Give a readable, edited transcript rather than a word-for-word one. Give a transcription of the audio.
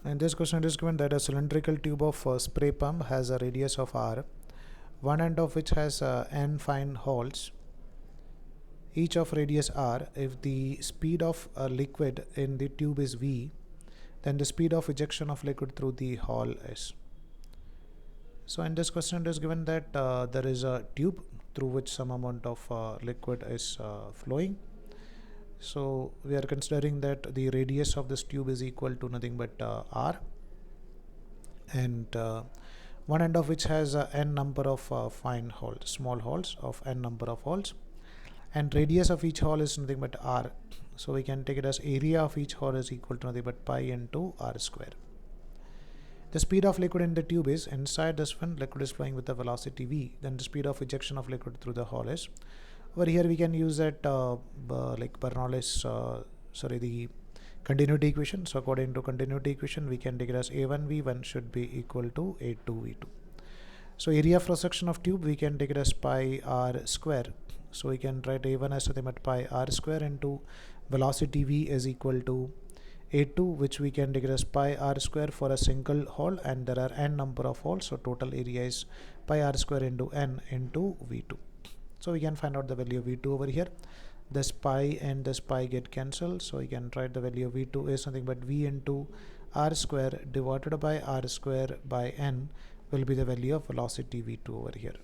In this question it is given that a cylindrical tube of spray pump has a radius of r, one end of which has n fine holes, each of radius r. If the speed of a liquid in the tube is v, then the speed of ejection of liquid through the hole is. So in this question it is given that there is a tube through which some amount of liquid is flowing. So we are considering that the radius of this tube is equal to nothing but r, and one end of which has n number of fine holes, small holes of n number of holes, and radius of each hole is nothing but r. So we can take it as area of each hole is equal to nothing but pi into r square. The speed of liquid in the tube is, inside this one liquid is flowing with the velocity v, then the speed of ejection of liquid through the hole is. Over here we can use that like Bernoulli's the continuity equation. So according to continuity equation we can take it as a1 v1 should be equal to a2 v2. So area of cross section of tube we can take it as pi r square. So we can write a1 as nothing but pi r square into velocity v is equal to a2, which we can take it as pi r square for a single hole, and there are n number of holes, so total area is pi r square into n into v2. So we can find out the value of v2 over here. This pi and this pi get cancelled, so we can write the value of v2 is nothing but v into r square divided by r square by n will be the value of velocity v2 over here.